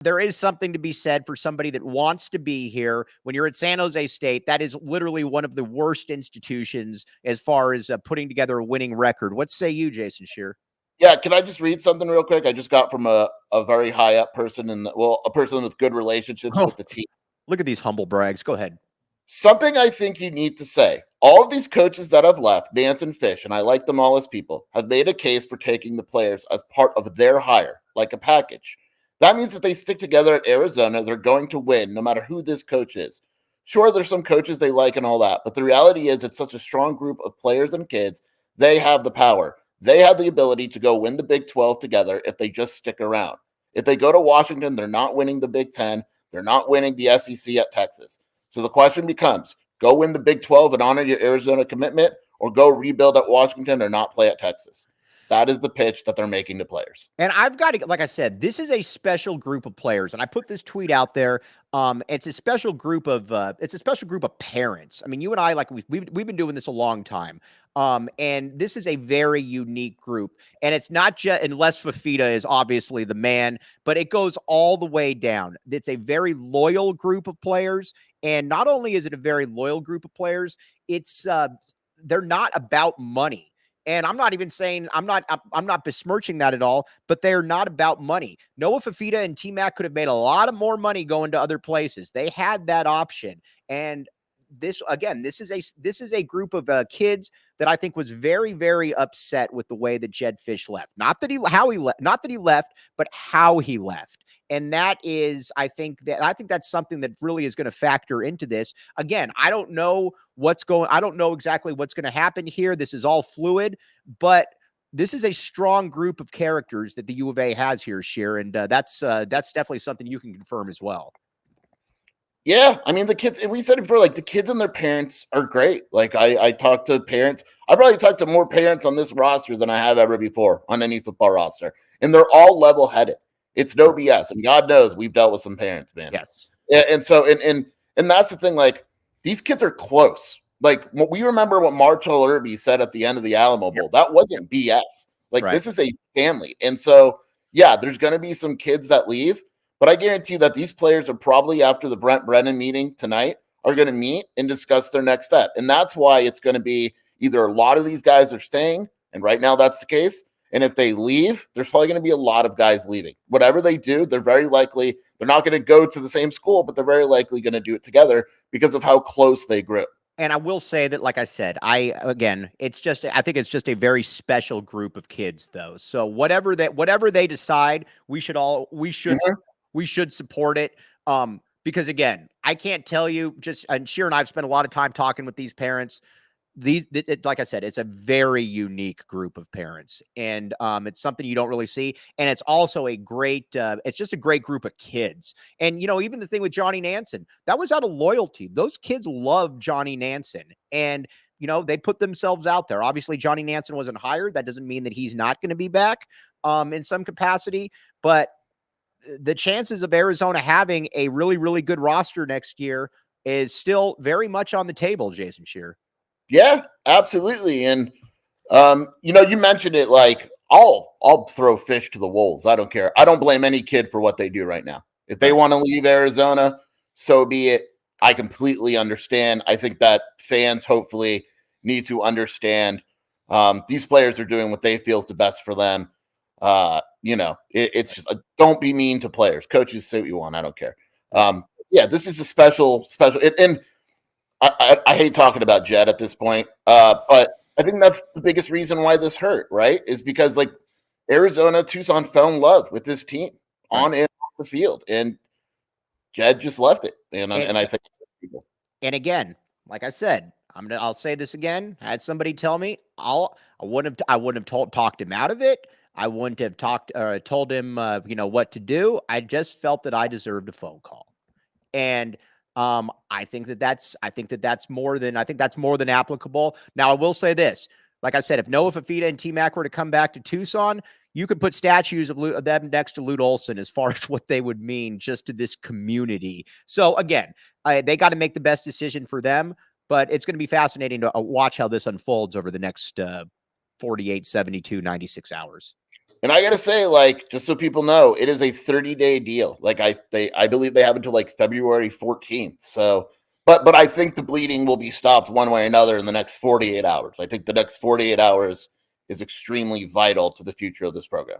there is something to be said for somebody that wants to be here. When you're at San Jose State, that is literally one of the worst institutions as far as putting together a winning record. What say you, Jason Shear? Yeah, can I just read something real quick? I just got from a very high up person, and a person with good relationships with the team. Look at these humble brags. Go ahead. Something I think you need to say. All of these coaches that have left, Nansen, Fish, and I like them all as people, have made a case for taking the players as part of their hire, like a package. That means if they stick together at Arizona, they're going to win no matter who this coach is. Sure, there's some coaches they like and all that, but the reality is it's such a strong group of players and kids. They have the power. They have the ability to go win the Big 12 together if they just stick around. If they go to Washington, they're not winning the Big 10. They're not winning the SEC at Texas. So the question becomes, go win the Big 12 and honor your Arizona commitment, or go rebuild at Washington or not play at Texas. That is the pitch that they're making to players. And I've got to, like I said, this is a special group of players. And I put this tweet out there. It's a special group of parents. I mean, you and I, like we've been doing this a long time. And this is a very unique group. And it's not just, unless Fifita is obviously the man, but it goes all the way down. It's a very loyal group of players. And not only is it a very loyal group of players, it's they're not about money. And I'm not even saying I'm not besmirching that at all, but they're not about money. Noah Fifita and TMac could have made a lot of more money going to other places. They had that option. And this is a group of kids that I think was very, very upset with the way that Jedd Fish left. Not that he left, but how he left. And that is, I think that's something that really is going to factor into this. Again, I don't know exactly what's going to happen here. This is all fluid, but this is a strong group of characters that the U of A has here, Sheer. And that's definitely something you can confirm as well. Yeah, I mean, the kids, we said it before, like the kids and their parents are great. Like I talk to parents. I probably talked to more parents on this roster than I have ever before on any football roster. And they're all level-headed. It's no BS. And God knows we've dealt with some parents, man. Yes. And so, and that's the thing, like these kids are close. Like we remember what Marshall Irby said at the end of the Alamo Bowl. That wasn't BS. Like This is a family. And so, yeah, there's going to be some kids that leave. But I guarantee that these players are probably, after the Brent Brennan meeting tonight, are going to meet and discuss their next step. And that's why it's going to be either a lot of these guys are staying, and right now that's the case. And if they leave, there's probably going to be a lot of guys leaving. Whatever they do, they're very likely, they're not going to go to the same school, but they're very likely going to do it together because of how close they grew. And I will say that, like I said, I think it's just a very special group of kids, though. So whatever they decide, we should support it. Because again, I can't tell you, and Sheer and I've spent a lot of time talking with these parents. Like I said, it's a very unique group of parents, and it's something you don't really see. And it's also it's just a great group of kids. And, even the thing with Johnny Nansen, that was out of loyalty. Those kids love Johnny Nansen, and, they put themselves out there. Obviously, Johnny Nansen wasn't hired. That doesn't mean that he's not going to be back in some capacity, but the chances of Arizona having a really, really good roster next year is still very much on the table, Jason Shear. Yeah, absolutely. And, you mentioned it, like, I'll throw Fish to the wolves. I don't care. I don't blame any kid for what they do right now. If they want to leave Arizona, so be it. I completely understand. I think that fans hopefully need to understand these players are doing what they feel is the best for them. It's just don't be mean to players. Coaches, say what you want. I don't care. This is a special, and I hate talking about Jedd at this point, but I think that's the biggest reason why this hurt, right? Is because like Arizona, Tucson fell in love with this team on and off the field, and Jedd just left it. And I think people. And again, like I said, I'll say this again. I had somebody tell me I wouldn't have talked him out of it. I wouldn't have told him what to do. I just felt that I deserved a phone call, and I think that's more than applicable. Now, I will say this. Like I said, if Noah Fifita and TMac were to come back to Tucson, you could put statues of them next to Lute Olson as far as what they would mean just to this community. So again, they got to make the best decision for them, but it's going to be fascinating to watch how this unfolds over the next 48, 72, 96 hours. And I gotta say, like, just so people know, it is a 30-day deal. Like I believe they have until like February 14th. So, but I think the bleeding will be stopped one way or another in the next 48 hours. I think the next 48 hours is extremely vital to the future of this program.